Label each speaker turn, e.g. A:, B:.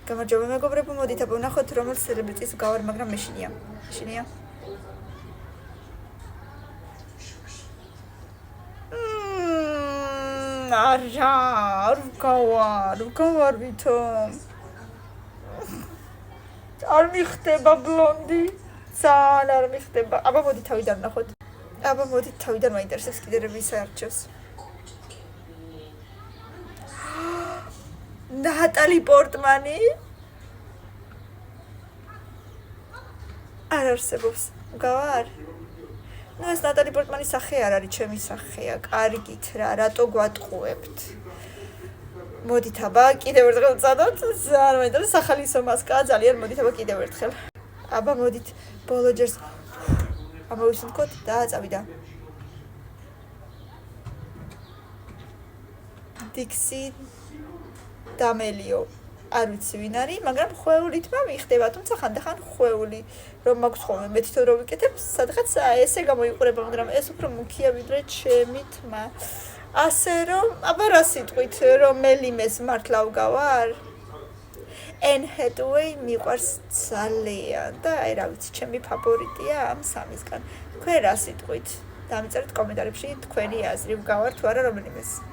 A: გამარჯობა მეგობრებო, მოდით აბა ვნახოთ რომელ სელებრიტის ვგავარ, მაგრამ მეშინია. მეშინია. არა, არ ვგავარ ვითომ. არ მიხდება ბლონდი. ძალიან არ მიხდება. აბა მოდით თავიდან ვნახოთ. აბა მოდით თავიდან მაინტერესებს კიდე ვის არჩევს. ნატალი პორტმანი არ არსებობს. ვგავარ? ნუ ეს ნატალი პორტმანის სახე არ არის, ჩემი სახეა. კარგით რა, რატო გვატყუებთ? მოდით აბა კიდევ ერთხელ ვწადოთ. ძალიან მაინტერესებს სახალისო მასკაა, ძალიან მოდით აბა კიდევ ერთხელ. აბა მოდით ბოლო ჯერს ამოვისუნთქოთ და წავიდა. დიქსი დამელიო არ ვიცი ვინ არის, მაგრამ ხვეულითმა მიხდება, თუმცა ხანდახან ხვეული რომ მაქვს ხოლმე მე თვითონ რომ ვიკეთებ, სადღაც ესე გამოიყურება, მაგრამ ეს უფრო მუქია ვიდრე ჩემი თმა. ასე რომ, აბა რა სიტყვით, რომელიმეს მართლა ვგავარ? Anne Hathaway მიყვარს ძალიან და აი რა ვიცი, ჩემი ფავორიტია ამ სამისგან. თქვენ რა სიტყვით? დამიწერეთ კომენტარებში თქვენი აზრი, ვგავარ თუ არა რომელიმეს.